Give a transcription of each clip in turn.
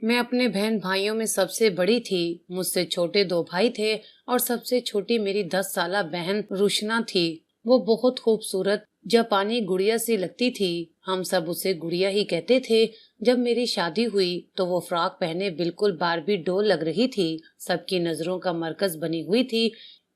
मैं अपने बहन भाइयों में सबसे बड़ी थी। मुझसे छोटे दो भाई थे और सबसे छोटी मेरी 10 साला बहन रुशना थी। वो बहुत खूबसूरत जापानी गुड़िया सी लगती थी। हम सब उसे गुड़िया ही कहते थे। जब मेरी शादी हुई तो वो फ्रॉक पहने बिल्कुल बारबी डॉल लग रही थी। सबकी नजरों का मरकज बनी हुई थी।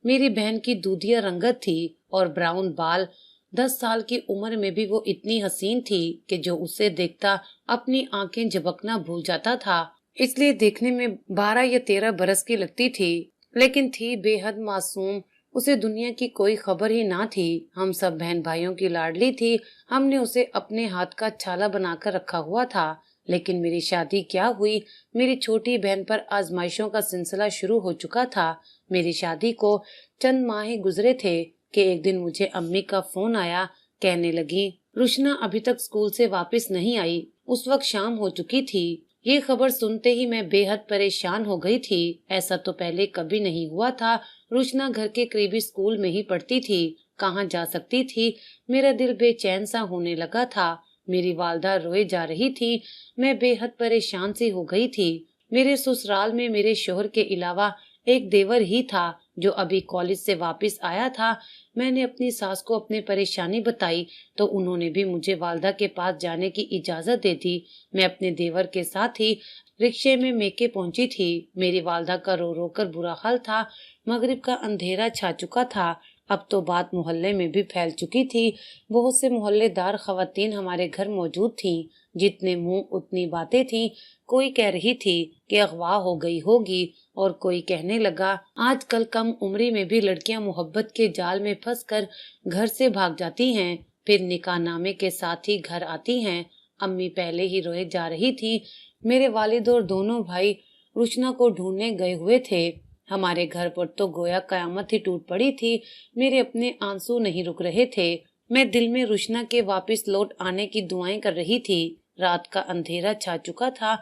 मेरी बहन की दूधिया रंगत थी और ब्राउन बाल। 10 साल की उम्र में भी वो इतनी हसीन थी कि जो उसे देखता अपनी आंखें झपकना भूल जाता था। इसलिए देखने में 12 या 13 बरस की लगती थी, लेकिन थी बेहद मासूम। उसे दुनिया की कोई खबर ही ना थी। हम सब बहन भाइयों की लाडली थी। हमने उसे अपने हाथ का छाला बनाकर रखा हुआ था। लेकिन मेरी शादी क्या हुई, मेरी छोटी बहन पर आजमाइशों का सिलसिला शुरू हो चुका था। मेरी शादी को चंद माह ही गुजरे थे कि एक दिन मुझे अम्मी का फोन आया। कहने लगी, रुशना अभी तक स्कूल से वापस नहीं आई। उस वक्त शाम हो चुकी थी। ये खबर सुनते ही मैं बेहद परेशान हो गई थी। ऐसा तो पहले कभी नहीं हुआ था। रुशना घर के करीबी स्कूल में ही पढ़ती थी। कहाँ जा सकती थी। मेरा दिल बेचैन सा होने लगा था। मेरी वालदा रोए जा रही थी। मैं बेहद परेशान सी हो गई थी। मेरे ससुराल में मेरे शोहर के अलावा एक देवर ही था जो अभी कॉलेज से वापस आया था। मैंने अपनी सास को अपनी परेशानी बताई तो उन्होंने भी मुझे वालदा के पास जाने की इजाजत दे दी। मैं अपने देवर के साथ ही रिक्शे में मेके पहुंची थी। मेरी वालदा का रो रो कर बुरा हाल था। मगरिब का अंधेरा छा चुका था। अब तो बात मोहल्ले में भी फैल चुकी थी। बहुत से मोहल्लेदार खवातीन हमारे घर मौजूद थीं। जितने मुंह उतनी बातें थीं। कोई कह रही थी कि अगवा हो गई होगी और कोई कहने लगा, आजकल कम उम्री में भी लड़कियां मोहब्बत के जाल में फंसकर घर से भाग जाती हैं, फिर निकाह नामे के साथ ही घर आती हैं। अम्मी पहले ही रोए जा रही थी। मेरे वालिद और दोनों भाई रुशना को ढूंढने गए हुए थे। हमारे घर पर तो गोया कयामत ही टूट पड़ी थी। मेरे अपने आंसू नहीं रुक रहे थे। मैं दिल में रुशना के वापस लौट आने की दुआएं कर रही थी। रात का अंधेरा छा चुका था।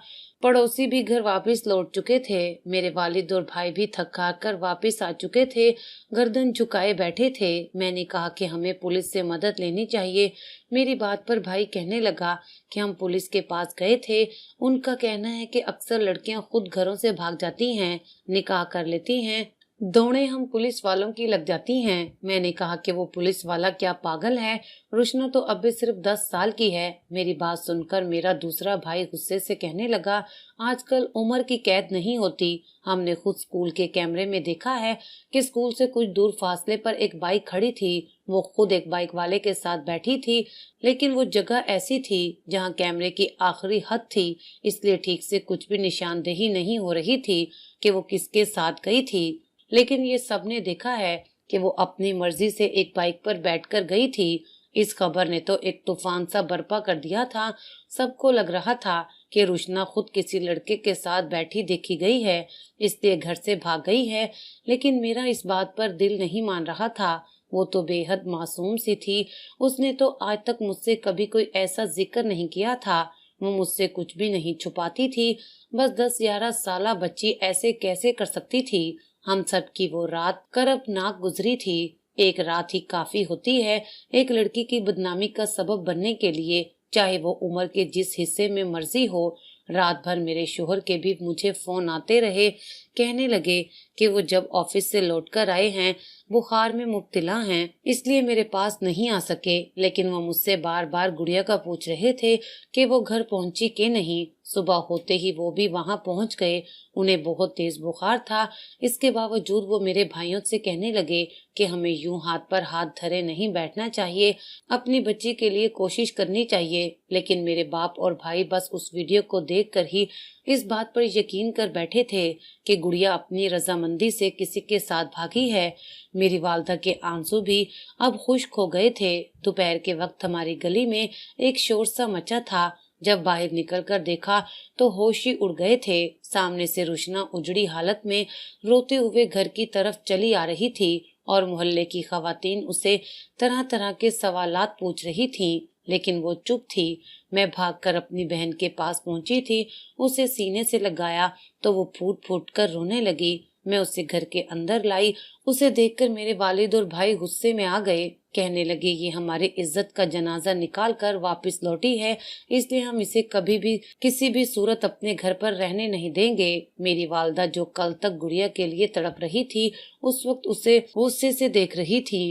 पड़ोसी भी घर वापस लौट चुके थे। मेरे वालिद और भाई भी थक हार कर वापस आ चुके थे। गर्दन झुकाए बैठे थे। मैंने कहा कि हमें पुलिस से मदद लेनी चाहिए। मेरी बात पर भाई कहने लगा कि हम पुलिस के पास गए थे। उनका कहना है कि अक्सर लड़कियां खुद घरों से भाग जाती हैं, निकाह कर लेती हैं, दौड़े हम पुलिस वालों की लग जाती हैं। मैंने कहा कि वो पुलिस वाला क्या पागल है। रुशना तो अब भी सिर्फ 10 साल की है। मेरी बात सुनकर मेरा दूसरा भाई गुस्से से कहने लगा, आजकल उम्र की कैद नहीं होती। हमने खुद स्कूल के कैमरे में देखा है कि स्कूल से कुछ दूर फासले पर एक बाइक खड़ी थी। वो खुद एक बाइक वाले के साथ बैठी थी, लेकिन वो जगह ऐसी थी जहाँ कैमरे की आखिरी हद थी, इसलिए ठीक से कुछ भी निशानदेही नहीं हो रही थी कि वो किसके साथ गई थी। लेकिन ये सबने देखा है कि वो अपनी मर्जी से एक बाइक पर बैठकर गई थी। इस खबर ने तो एक तूफान सा बर्पा कर दिया था। सबको लग रहा था कि रुशना खुद किसी लड़के के साथ बैठी देखी गई है, इसलिए घर से भाग गई है। लेकिन मेरा इस बात पर दिल नहीं मान रहा था। वो तो बेहद मासूम सी थी। उसने तो आज तक मुझसे कभी कोई ऐसा जिक्र नहीं किया था। वो मुझसे कुछ भी नहीं छुपाती थी। बस 10-11 साला बच्ची ऐसे कैसे कर सकती थी। हम सब की वो रात करबनाक गुजरी थी। एक रात ही काफी होती है एक लड़की की बदनामी का सबब बनने के लिए, चाहे वो उम्र के जिस हिस्से में मर्जी हो। रात भर मेरे शोहर के भी मुझे फोन आते रहे। कहने लगे कि वो जब ऑफिस से लौटकर आए हैं, बुखार में मुब्तला हैं, इसलिए मेरे पास नहीं आ सके। लेकिन वो मुझसे बार बार गुड़िया का पूछ रहे थे कि वो घर पहुंची कि नहीं। सुबह होते ही वो भी वहां पहुंच गए। उन्हें बहुत तेज बुखार था। इसके बावजूद वो मेरे भाइयों से कहने लगे कि हमें यूं हाथ पर हाथ धरे नहीं बैठना चाहिए, अपनी बच्ची के लिए कोशिश करनी चाहिए। लेकिन मेरे बाप और भाई बस उस वीडियो को देखकर ही इस बात पर यकीन कर बैठे थे कि गुड़िया अपनी रजामंदी से किसी के साथ भागी है। मेरी वालदा के आंसू भी अब खुश्क हो गए थे। दोपहर के वक्त हमारी गली में एक शोर सा मचा था। जब बाहर निकलकर देखा तो होश ही उड़ गए थे। सामने से रुशना उजड़ी हालत में रोते हुए घर की तरफ चली आ रही थी और मोहल्ले की खवातीन उसे तरह तरह के सवालात पूछ रही थीं, लेकिन वो चुप थी। मैं भागकर अपनी बहन के पास पहुंची थी। उसे सीने से लगाया तो वो फूट फूट कर रोने लगी। मैं उसे घर के अंदर लाई। उसे देखकर मेरे वालिद और भाई गुस्से में आ गए। कहने लगे, ये हमारे इज्जत का जनाजा निकाल कर वापस लौटी है, इसलिए हम इसे कभी भी किसी भी सूरत अपने घर पर रहने नहीं देंगे। मेरी वालदा जो कल तक गुड़िया के लिए तड़प रही थी, उस वक्त उसे गुस्से से देख रही थी।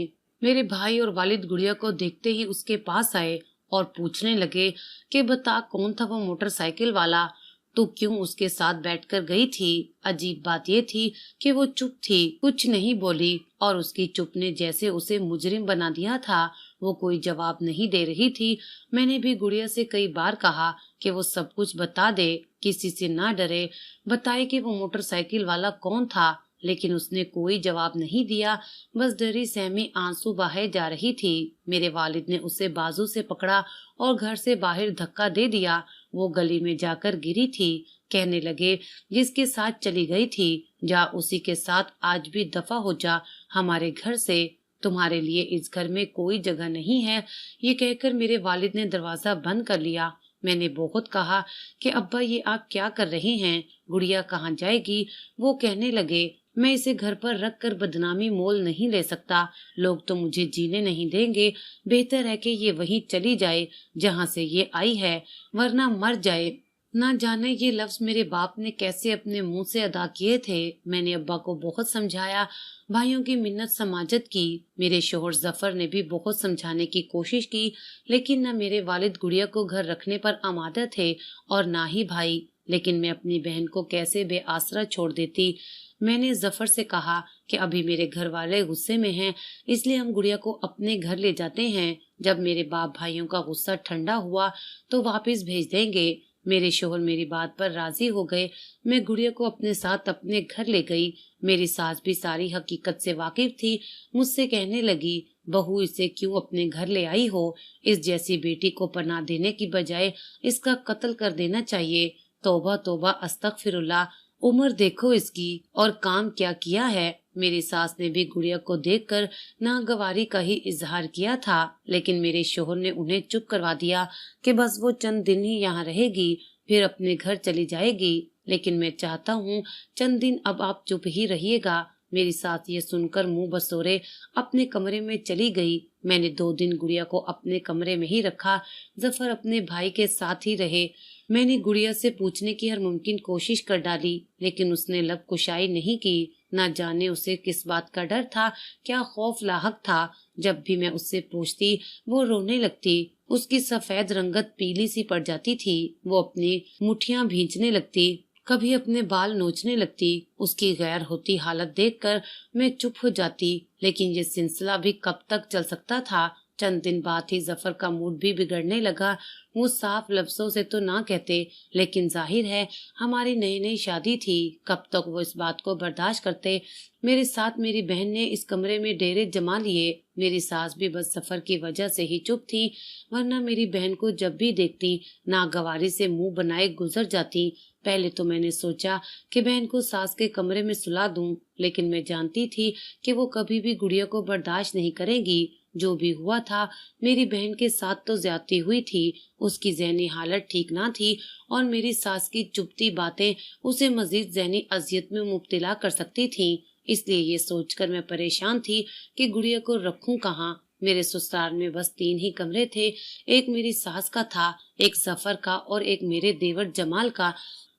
मेरे भाई और वालिद गुड़िया को देखते ही उसके पास आए और पूछने लगे कि बता, कौन था वो मोटरसाइकिल वाला? तू क्यों उसके साथ बैठकर गई थी? अजीब बात ये थी कि वो चुप थी, कुछ नहीं बोली, और उसकी चुप ने जैसे उसे मुजरिम बना दिया था। वो कोई जवाब नहीं दे रही थी। मैंने भी गुड़िया से कई बार कहा कि वो सब कुछ बता दे, किसी से ना डरे, बताए कि वो मोटरसाइकिल वाला कौन था, लेकिन उसने कोई जवाब नहीं दिया। बस डरी सहमी आंसू बहाए जा रही थी। मेरे वालिद ने उसे बाजू से पकड़ा और घर से बाहर धक्का दे दिया। वो गली में जाकर गिरी थी। कहने लगे, जिसके साथ चली गई थी, जा उसी के साथ आज भी दफा हो जा हमारे घर से। तुम्हारे लिए इस घर में कोई जगह नहीं है। ये कहकर मेरे वालिद ने दरवाजा बंद कर लिया। मैंने बहुत कहा कि अब्बा, ये आप क्या कर रहे हैं? गुड़िया कहाँ जाएगी? वो कहने लगे, मैं इसे घर पर रख कर बदनामी मोल नहीं ले सकता। लोग तो मुझे जीने नहीं देंगे। बेहतर है कि ये वहीं चली जाए जहाँ से ये आई है, वरना मर जाए। ना जाने ये लफ्ज मेरे बाप ने कैसे अपने मुंह से अदा किए थे। मैंने अब्बा को बहुत समझाया, भाइयों की मिन्नत समाजत की। मेरे शोहर जफर ने भी बहुत समझाने की कोशिश की, लेकिन न मेरे वालिद गुड़िया को घर रखने पर आमादा थे और ना ही भाई। लेकिन मैं अपनी बहन को कैसे बेआसरा छोड़ देती। मैंने जफर से कहा कि अभी मेरे घर वाले गुस्से में हैं, इसलिए हम गुड़िया को अपने घर ले जाते हैं। जब मेरे बाप भाइयों का गुस्सा ठंडा हुआ तो वापस भेज देंगे। मेरे शोहर मेरी बात पर राजी हो गए। मैं गुड़िया को अपने साथ अपने घर ले गई। मेरी सास भी सारी हकीकत से वाकिफ थी। मुझसे कहने लगी, बहू, इसे क्यों अपने घर ले आई हो? इस जैसी बेटी को पनाह देने की बजाय इसका कत्ल कर देना चाहिए। तौबा तौबा, अस्तगफिरुल्लाह। उम्र देखो इसकी, और काम क्या किया है। मेरी सास ने भी गुड़िया को देखकर नागवारी का ही इजहार किया था, लेकिन मेरे शोहर ने उन्हें चुप करवा दिया कि बस वो चंद दिन ही यहाँ रहेगी, फिर अपने घर चली जाएगी। लेकिन मैं चाहता हूँ चंद दिन अब आप चुप ही रहिएगा। मेरी सास ये सुनकर मुंह बसोरे अपने कमरे में चली गई। मैंने 2 दिन गुड़िया को अपने कमरे में ही रखा। जफर अपने भाई के साथ ही रहे। मैंने गुड़िया से पूछने की हर मुमकिन कोशिश कर डाली, लेकिन उसने लब कुशाई नहीं की। ना जाने उसे किस बात का डर था, क्या खौफ लाहक था। जब भी मैं उससे पूछती, वो रोने लगती। उसकी सफेद रंगत पीली सी पड़ जाती थी। वो अपनी मुठियां भींचने लगती, कभी अपने बाल नोचने लगती। उसकी गैर होती हालत देखकर मैं चुप हो जाती, लेकिन ये सिलसिला भी कब तक चल सकता था। चंद दिन बाद ही जफर का मूड भी बिगड़ने लगा। वो साफ लफ्जों से तो ना कहते, लेकिन जाहिर है हमारी नई नई शादी थी, कब तक वो इस बात को बर्दाश्त करते। मेरे साथ मेरी बहन ने इस कमरे में डेरे जमा लिए। मेरी सास भी बस जफर की वजह से ही चुप थी, वरना मेरी बहन को जब भी देखती नागवारी से मुंह बनाए गुजर जाती। पहले तो मैंने सोचा कि बहन को सास के कमरे में सुला दूं, लेकिन मैं जानती थी कि वो कभी भी गुड़िया को बर्दाश्त नहीं करेगी। जो भी हुआ था, मेरी बहन के साथ तो ज्यादती हुई थी। उसकी ज़हनी हालत ठीक ना थी और मेरी सास की चुपती बातें उसे मजीद ज़हनी अजियत में मुब्तला कर सकती थीं। इसलिए ये सोचकर मैं परेशान थी कि गुड़िया को रखूं कहाँ। मेरे ससुराल में बस 3 ही कमरे थे। एक मेरी सास का था, एक जफर का और एक मेरे देवर जमाल का।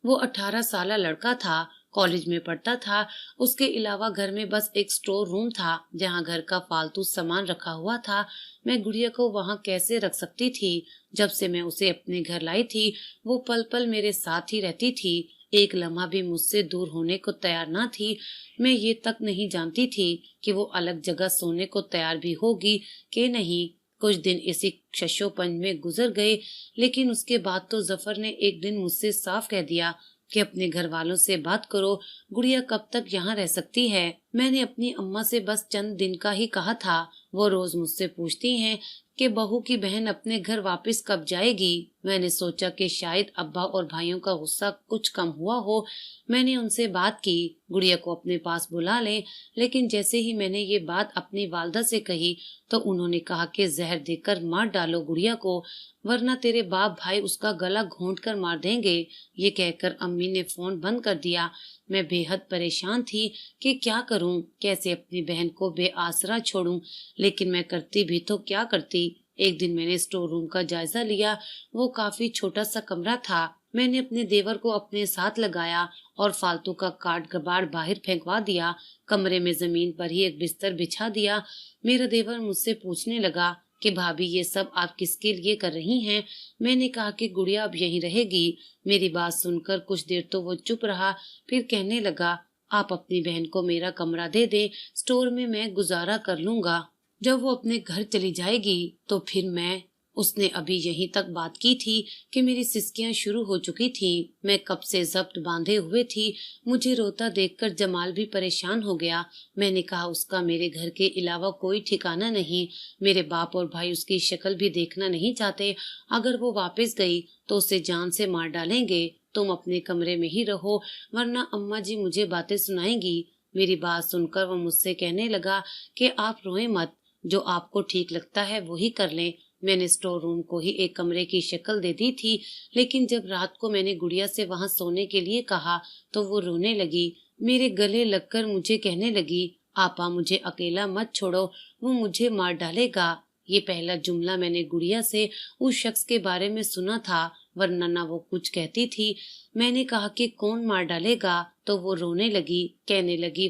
वो 18 साल लड़का था, कॉलेज में पढ़ता था। उसके अलावा घर में बस एक स्टोर रूम था जहाँ घर का फालतू सामान रखा हुआ था। मैं गुड़िया को वहाँ कैसे रख सकती थी? जब से मैं उसे अपने घर लाई थी, वो पल पल मेरे साथ ही रहती थी, एक लम्हा भी मुझसे दूर होने को तैयार ना थी। मैं ये तक नहीं जानती थी कि वो अलग जगह सोने को तैयार भी होगी कि नहीं। कुछ दिन इसी शशोपंज में गुजर गए, लेकिन उसके बाद तो जफर ने एक दिन मुझसे साफ कह दिया कि अपने घर वालों से बात करो, गुड़िया कब तक यहाँ रह सकती है। मैंने अपनी अम्मा से बस चंद दिन का ही कहा था। वो रोज मुझसे पूछती हैं कि बहू की बहन अपने घर वापस कब जाएगी। मैंने सोचा कि शायद अब्बा और भाइयों का गुस्सा कुछ कम हुआ हो। मैंने उनसे बात की गुड़िया को अपने पास बुला ले, लेकिन जैसे ही मैंने ये बात अपनी वालदा से कही तो उन्होंने कहा कि जहर देकर मार डालो गुड़िया को, वरना तेरे बाप भाई उसका गला घोंट कर मार देंगे। ये कहकर अम्मी ने फोन बंद कर दिया। मैं बेहद परेशान थी कि क्या करूं, कैसे अपनी बहन को बेआसरा छोड़ूं, लेकिन मैं करती भी तो क्या करती। एक दिन मैंने स्टोर रूम का जायजा लिया। वो काफी छोटा सा कमरा था। मैंने अपने देवर को अपने साथ लगाया और फालतू का काट कबाड़ बाहर फेंकवा दिया। कमरे में जमीन पर ही एक बिस्तर बिछा दिया। मेरा देवर मुझसे पूछने लगा कि भाभी ये सब आप किसके लिए कर रही हैं? मैंने कहा कि गुड़िया अब यहीं रहेगी। मेरी बात सुनकर कुछ देर तो वो चुप रहा, फिर कहने लगा, आप अपनी बहन को मेरा कमरा दे दे, स्टोर में मैं गुजारा कर लूंगा। जब वो अपने घर चली जाएगी तो फिर मैं। उसने अभी यहीं तक बात की थी कि मेरी सिसकियां शुरू हो चुकी थी। मैं कब से जब्त बांधे हुए थी। मुझे रोता देखकर जमाल भी परेशान हो गया। मैंने कहा उसका मेरे घर के अलावा कोई ठिकाना नहीं। मेरे बाप और भाई उसकी शक्ल भी देखना नहीं चाहते। अगर वो वापस गई तो उसे जान से मार डालेंगे। तुम अपने कमरे में ही रहो, वरना अम्मा जी मुझे बातें सुनाएंगी। मेरी बात सुनकर वो मुझसे कहने लगा कि आप रोएं मत, जो आपको ठीक लगता है वही कर लें। मैंने स्टोर रूम को ही एक कमरे की शक्ल दे दी थी, लेकिन जब रात को मैंने गुड़िया से वहां सोने के लिए कहा तो वो रोने लगी। मेरे गले लगकर मुझे कहने लगी, आपा मुझे अकेला मत छोड़ो, वो मुझे मार डालेगा। ये पहला जुमला मैंने गुड़िया से उस शख्स के बारे में सुना था, वरना ना वो कुछ कहती थी। मैंने कहा कि कौन मार डालेगा तो वो रोने लगी, कहने लगी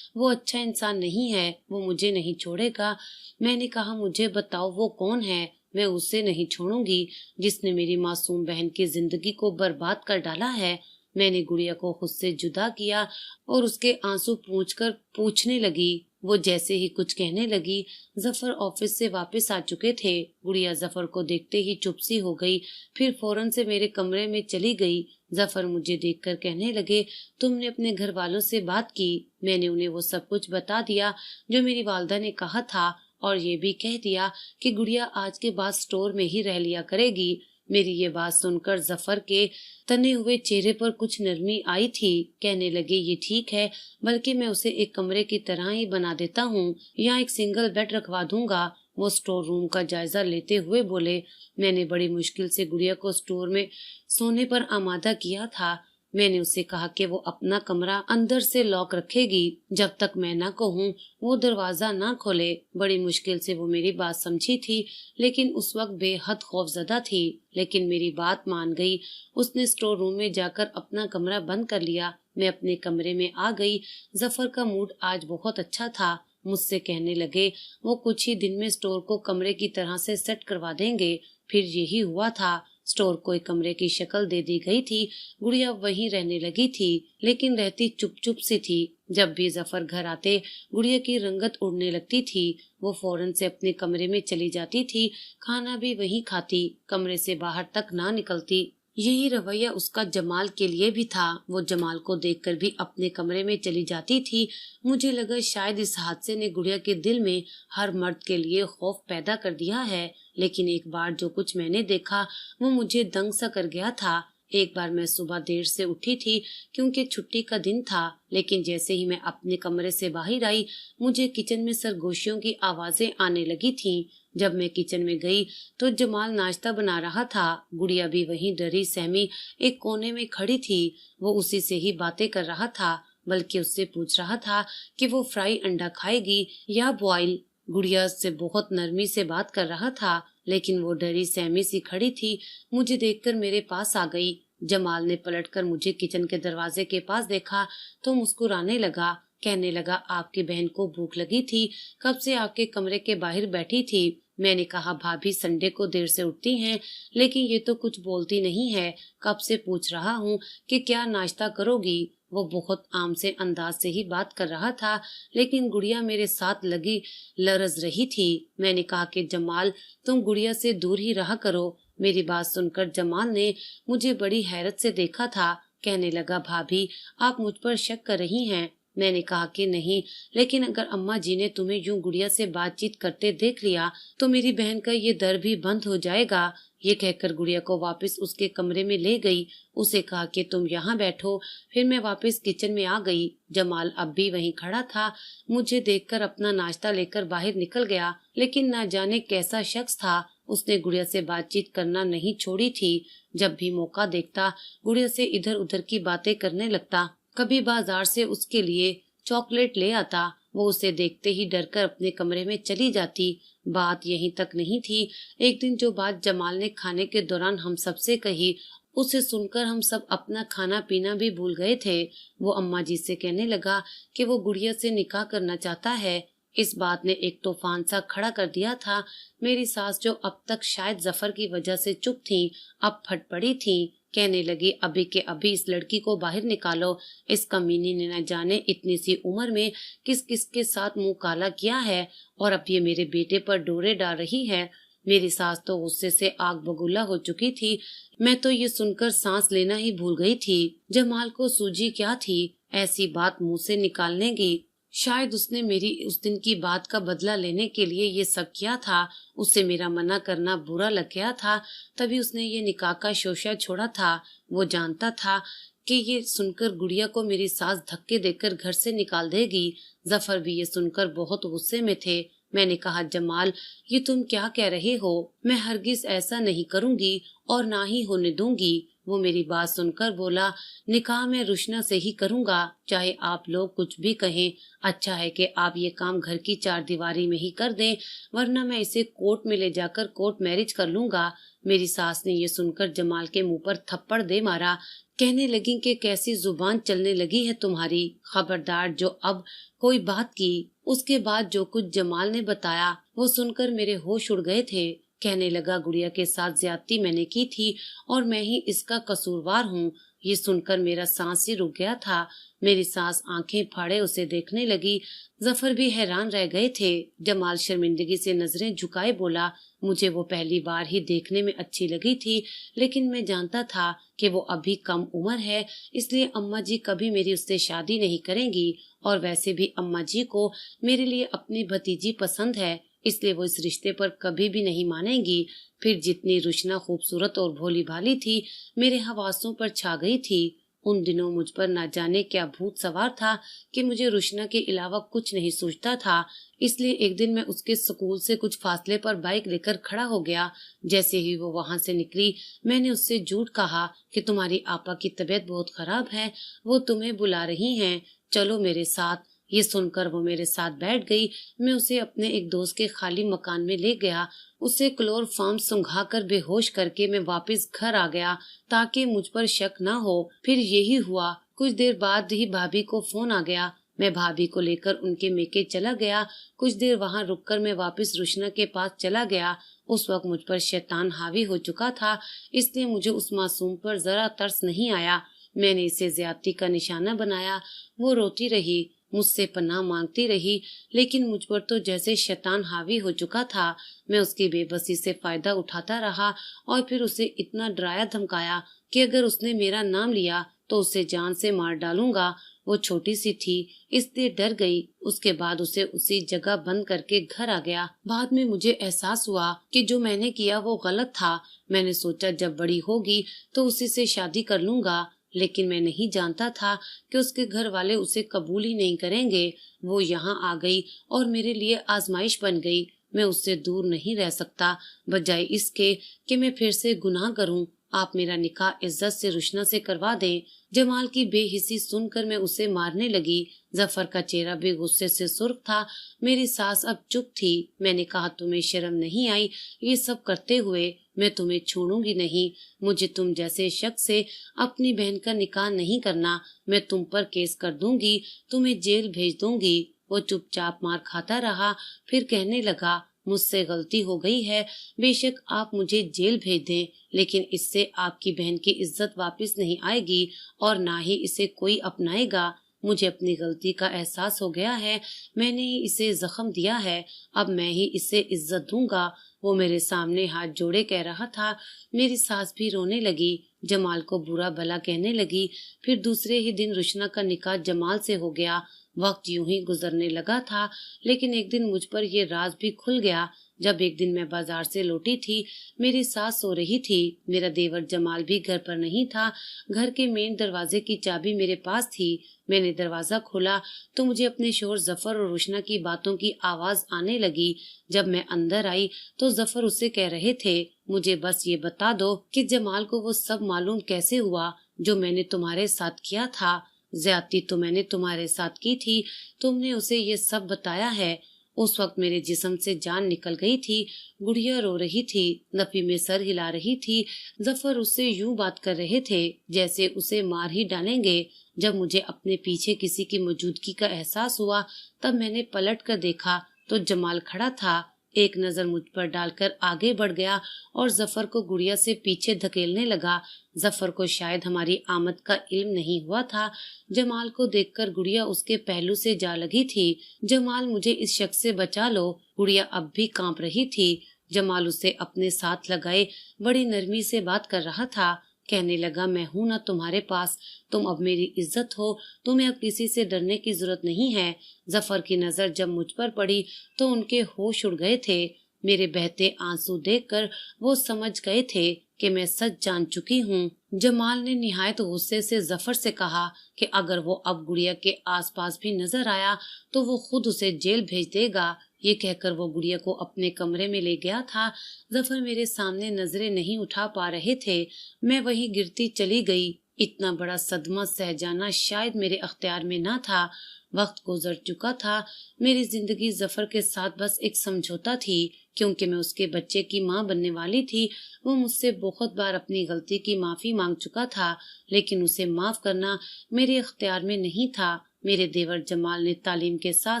वो अच्छा इंसान नहीं है, वो मुझे नहीं छोड़ेगा। मैंने कहा मुझे बताओ वो कौन है, मैं उसे नहीं छोड़ूंगी जिसने मेरी मासूम बहन की जिंदगी को बर्बाद कर डाला है। मैंने गुड़िया को खुद से जुदा किया और उसके आंसू पूंछकर पूछने लगी। वो जैसे ही कुछ कहने लगी, जफर ऑफिस से वापस आ चुके थे। गुड़िया जफर को देखते ही चुप सी हो गई, फिर फौरन से मेरे कमरे में चली गई। जफर मुझे देखकर कहने लगे, तुमने अपने घर वालों से बात की? मैंने उन्हें वो सब कुछ बता दिया जो मेरी वालदा ने कहा था, और ये भी कह दिया कि गुड़िया आज के बाद स्टोर में ही रह लिया करेगी। मेरी ये बात सुनकर जफर के तने हुए चेहरे पर कुछ नरमी आई थी। कहने लगे, ये ठीक है, बल्कि मैं उसे एक कमरे की तरह ही बना देता हूँ, यहाँ एक सिंगल बेड रखवा दूंगा। वो स्टोर रूम का जायजा लेते हुए बोले। मैंने बड़ी मुश्किल से गुड़िया को स्टोर में सोने पर आमादा किया था। मैंने उसे कहा कि वो अपना कमरा अंदर से लॉक रखेगी, जब तक मैं ना कहूँ वो दरवाजा ना खोले। बड़ी मुश्किल से वो मेरी बात समझी थी, लेकिन उस वक्त बेहद खौफजदा थी, लेकिन मेरी बात मान गई। उसने स्टोर रूम में जाकर अपना कमरा बंद कर लिया। मैं अपने कमरे में आ गई। जफर का मूड आज बहुत अच्छा था। मुझसे कहने लगे, वो कुछ ही दिन में स्टोर को कमरे की तरह से सेट करवा देंगे। फिर यही हुआ था। स्टोर को एक कमरे की शक्ल दे दी गई थी। गुड़िया वहीं रहने लगी थी, लेकिन रहती चुप चुप सी थी। जब भी जफर घर आते, गुड़िया की रंगत उड़ने लगती थी। वो फौरन से अपने कमरे में चली जाती थी, खाना भी वहीं खाती, कमरे से बाहर तक ना निकलती। यही रवैया उसका जमाल के लिए भी था। वो जमाल को देखकर भी अपने कमरे में चली जाती थी। मुझे लगा शायद इस हादसे ने गुड़िया के दिल में हर मर्द के लिए खौफ पैदा कर दिया है, लेकिन एक बार जो कुछ मैंने देखा वो मुझे दंग सा कर गया था। एक बार मैं सुबह देर से उठी थी क्योंकि छुट्टी का दिन था, लेकिन जैसे ही मैं अपने कमरे से बाहर आई, मुझे किचन में सरगोशियों की आवाजें आने लगी थीं। जब मैं किचन में गई तो जमाल नाश्ता बना रहा था। गुड़िया भी वहीं डरी सहमी एक कोने में खड़ी थी। वो उसी से ही बातें कर रहा था, बल्कि उससे पूछ रहा था कि वो फ्राई अंडा खाएगी या बॉयल। गुड़िया से बहुत नरमी से बात कर रहा था, लेकिन वो डरी सहमी सी खड़ी थी। मुझे देखकर मेरे पास आ गई। जमाल ने पलटकर मुझे किचन के दरवाजे के पास देखा तो मुस्कुराने लगा। कहने लगा, आपकी बहन को भूख लगी थी, कब से आपके कमरे के बाहर बैठी थी। मैंने कहा, भाभी संडे को देर से उठती हैं, लेकिन ये तो कुछ बोलती नहीं है। कब से पूछ रहा हूँ कि क्या नाश्ता करोगी। वो बहुत आम से अंदाज से ही बात कर रहा था, लेकिन गुड़िया मेरे साथ लगी लरज रही थी। मैंने कहा कि जमाल, तुम गुड़िया से दूर ही रहा करो। मेरी बात सुनकर जमाल ने मुझे बड़ी हैरत से देखा था। कहने लगा, भाभी आप मुझ पर शक कर रही हैं। मैंने कहा कि नहीं, लेकिन अगर अम्मा जी ने तुम्हें यूं गुड़िया से बातचीत करते देख लिया तो मेरी बहन का ये डर भी बंद हो जाएगा। ये कहकर गुड़िया को वापस उसके कमरे में ले गई। उसे कहा कि तुम यहाँ बैठो। फिर मैं वापस किचन में आ गई। जमाल अब भी वहीं खड़ा था। मुझे देखकर अपना नाश्ता लेकर बाहर निकल गया, लेकिन ना जाने कैसा शख्स था, उसने गुड़िया से बातचीत करना नहीं छोड़ी थी। जब भी मौका देखता गुड़िया से इधर उधर की बातें करने लगता। कभी बाजार से उसके लिए चॉकलेट ले आता। वो उसे देखते ही डरकर अपने कमरे में चली जाती। बात यहीं तक नहीं थी। एक दिन जो बात जमाल ने खाने के दौरान हम सबसे कही, उसे सुनकर हम सब अपना खाना पीना भी भूल गए थे। वो अम्मा जी से कहने लगा कि वो गुड़िया से निकाह करना चाहता है। इस बात ने एक तूफान सा खड़ा कर दिया था। मेरी सास, जो अब तक शायद जफर की वजह से चुप थी, अब फट पड़ी थी। कहने लगी, अभी के अभी इस लड़की को बाहर निकालो। इस कमीनी ने न जाने इतनी सी उम्र में किस किस के साथ मुंह काला किया है, और अब ये मेरे बेटे पर डोरे डाल रही है। मेरी सास तो गुस्से से आग बगुला हो चुकी थी। मैं तो ये सुनकर सांस लेना ही भूल गई थी। जमाल को सूझी क्या थी ऐसी बात मुंह से निकालने की। शायद उसने मेरी उस दिन की बात का बदला लेने के लिए ये सब किया था। उसे मेरा मना करना बुरा लग गया था, तभी उसने ये निकाह का शोशा छोड़ा था। वो जानता था कि ये सुनकर गुड़िया को मेरी सास धक्के देकर घर से निकाल देगी। जफर भी ये सुनकर बहुत गुस्से में थे। मैंने कहा, जमाल, ये तुम क्या कह रहे हो? मैं हरगिज ऐसा नहीं करूंगी और ना ही होने दूंगी। वो मेरी बात सुनकर बोला, निकाह मैं रुशना से ही करूंगा, चाहे आप लोग कुछ भी कहें। अच्छा है कि आप ये काम घर की चारदीवारी में ही कर दें, वरना मैं इसे कोर्ट में ले जाकर कोर्ट मैरिज कर लूंगा। मेरी सास ने ये सुनकर जमाल के मुंह पर थप्पड़ दे मारा। कहने लगी कि कैसी जुबान चलने लगी है तुम्हारी, खबरदार जो अब कोई बात की। उसके बाद जो कुछ जमाल ने बताया वो सुनकर मेरे होश उड़ गए थे। कहने लगा, गुड़िया के साथ ज्यादती मैंने की थी और मैं ही इसका कसूरवार हूँ। ये सुनकर मेरा सांस ही रुक गया था। मेरी सास आंखें फाड़े उसे देखने लगी। जफर भी हैरान रह गए थे। जमाल शर्मिंदगी से नजरें झुकाए बोला, मुझे वो पहली बार ही देखने में अच्छी लगी थी, लेकिन मैं जानता था कि वो अभी कम उम्र है, इसलिए अम्मा जी कभी मेरी उससे शादी नहीं करेंगी। और वैसे भी अम्मा जी को मेरे लिए अपनी भतीजी पसंद है, इसलिए वो इस रिश्ते पर कभी भी नहीं मानेंगी। फिर जितनी रुशना खूबसूरत और भोली भाली थी, मेरे हवासों पर छा गई थी। उन दिनों मुझ पर न जाने क्या भूत सवार था कि मुझे रुशना के अलावा कुछ नहीं सूझता था। इसलिए एक दिन मैं उसके स्कूल से कुछ फासले पर बाइक लेकर खड़ा हो गया। जैसे ही वो वहां से निकली, मैंने उससे झूठ कहा कि तुम्हारी आपा की तबीयत बहुत खराब है, वो तुम्हें बुला रही हैं, चलो मेरे साथ। ये सुनकर वो मेरे साथ बैठ गई। मैं उसे अपने एक दोस्त के खाली मकान में ले गया। उसे क्लोरोफॉर्म सुंघाकर बेहोश करके मैं वापस घर आ गया ताकि मुझ पर शक न हो। फिर यही हुआ। कुछ देर बाद ही भाभी को फोन आ गया। मैं भाभी को लेकर उनके मेके चला गया। कुछ देर वहां रुककर मैं वापस रुशना के पास चला गया। उस वक्त मुझ पर शैतान हावी हो चुका था, इसलिए मुझे उस मासूम पर जरा तरस नहीं आया। मैंने इसे ज्यादती का निशाना बनाया। वो रोती रही, मुझसे पनाह मांगती रही, लेकिन मुझ पर तो जैसे शैतान हावी हो चुका था। मैं उसकी बेबसी से फायदा उठाता रहा और फिर उसे इतना डराया धमकाया कि अगर उसने मेरा नाम लिया तो उसे जान से मार डालूंगा। वो छोटी सी थी, इसलिए डर गई। उसके बाद उसे उसी जगह बंद करके घर आ गया। बाद में मुझे एहसास हुआ कि जो मैंने किया वो गलत था। मैंने सोचा जब बड़ी होगी तो उसी से शादी कर लूंगा, लेकिन मैं नहीं जानता था कि उसके घर वाले उसे कबूल ही नहीं करेंगे। वो यहाँ आ गई और मेरे लिए आजमाइश बन गई। मैं उससे दूर नहीं रह सकता, बजाय इसके कि मैं फिर से गुनाह करूं। आप मेरा निकाह इज्जत से रुशना से करवा दें। जमाल की बेहिसी सुनकर मैं उसे मारने लगी। जफर का चेहरा भी गुस्से से सुर्ख था। मेरी सास अब चुप थी। मैंने कहा, तुम्हें शर्म नहीं आई ये सब करते हुए? मैं तुम्हें छोड़ूंगी नहीं। मुझे तुम जैसे शख्स से अपनी बहन का निकाह नहीं करना। मैं तुम पर केस कर दूंगी, तुम्हें जेल भेज दूंगी। वो चुपचाप मार खाता रहा। फिर कहने लगा, मुझसे गलती हो गई है, बेशक आप मुझे जेल भेज दें, लेकिन इससे आपकी बहन की इज्जत वापस नहीं आएगी और ना ही इसे कोई अपनाएगा। मुझे अपनी गलती का एहसास हो गया है। मैंने ही इसे जख्म दिया है, अब मैं ही इसे इज्जत दूंगा। वो मेरे सामने हाथ जोड़े कह रहा था। मेरी सास भी रोने लगी। जमाल को बुरा भला कहने लगी। फिर दूसरे ही दिन रुशना का निकाह जमाल से हो गया। वक्त यूं ही गुजरने लगा था, लेकिन एक दिन मुझ पर यह राज भी खुल गया। जब एक दिन मैं बाजार से लौटी थी, मेरी सास सो रही थी, मेरा देवर जमाल भी घर पर नहीं था। घर के मेन दरवाजे की चाबी मेरे पास थी। मैंने दरवाजा खोला तो मुझे अपने शोहर जफर और रोशना की बातों की आवाज आने लगी। जब मैं अंदर आई तो जफर उससे कह रहे थे, मुझे बस ये बता दो कि जमाल को वो सब मालूम कैसे हुआ जो मैंने तुम्हारे साथ किया था। ज्यादती तो मैंने तुम्हारे साथ की थी, तुमने उसे ये सब बताया है। उस वक्त मेरे जिस्म से जान निकल गई थी। गुड़िया रो रही थी, नफी में सर हिला रही थी। जफर उससे यूं बात कर रहे थे जैसे उसे मार ही डालेंगे। जब मुझे अपने पीछे किसी की मौजूदगी का एहसास हुआ तब मैंने पलट कर देखा तो जमाल खड़ा था। एक नजर मुझ पर डालकर आगे बढ़ गया और जफर को गुड़िया से पीछे धकेलने लगा। जफर को शायद हमारी आमद का इल्म नहीं हुआ था। जमाल को देखकर गुड़िया उसके पहलू से जा लगी थी। जमाल, मुझे इस शख्स से बचा लो। गुड़िया अब भी कांप रही थी। जमाल उसे अपने साथ लगाए बड़ी नरमी से बात कर रहा था। कहने लगा, मैं हूं ना तुम्हारे पास, तुम अब मेरी इज्जत हो, तुम्हें अब किसी से डरने की जरूरत नहीं है। जफर की नजर जब मुझ पर पड़ी तो उनके होश उड़ गए थे। मेरे बहते आंसू देखकर वो समझ गए थे कि मैं सच जान चुकी हूँ। जमाल ने निहायत गुस्से से जफर से कहा कि अगर वो अब गुड़िया के आसपास भी नजर आया तो वो खुद उसे जेल भेज देगा। ये कहकर वो गुड़िया को अपने कमरे में ले गया था। जफर मेरे सामने नजरें नहीं उठा पा रहे थे। मैं वहीं गिरती चली गई। इतना बड़ा सदमा सह जाना शायद मेरे अख्तियार में न था। वक्त गुजर चुका था। मेरी जिंदगी जफर के साथ बस एक समझौता थी। क्योंकि मैं उसके बच्चे की माँ बनने वाली थी, वो मुझसे बहुत बार अपनी गलती की माफी मांग चुका था, लेकिन उसे माफ करना मेरे अख्तियार में नहीं था। मेरे देवर जमाल ने तालीम के साथ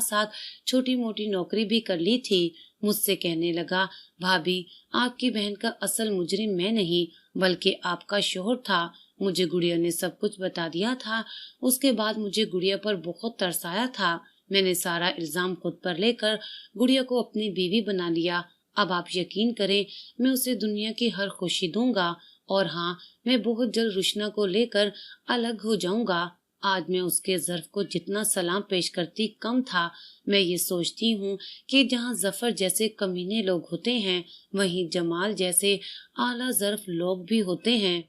साथ छोटी मोटी नौकरी भी कर ली थी। मुझसे कहने लगा, भाभी, आपकी बहन का असल मुजरिम मैं नहीं बल्कि आपका शोहर था। मुझे गुड़िया ने सब कुछ बता दिया था। उसके बाद मुझे गुड़िया पर बहुत तरस आया था। मैंने सारा इल्जाम खुद पर लेकर गुड़िया को अपनी बीवी बना लिया। अब आप यकीन करें, मैं उसे दुनिया की हर खुशी दूंगा। और हाँ, मैं बहुत जल्द रुशना को लेकर अलग हो जाऊंगा। आज मैं उसके ज़र्फ को जितना सलाम पेश करती कम था। मैं ये सोचती हूँ कि जहाँ जफर जैसे कमीने लोग होते हैं, वहीं जमाल जैसे आला ज़र्फ लोग भी होते हैं।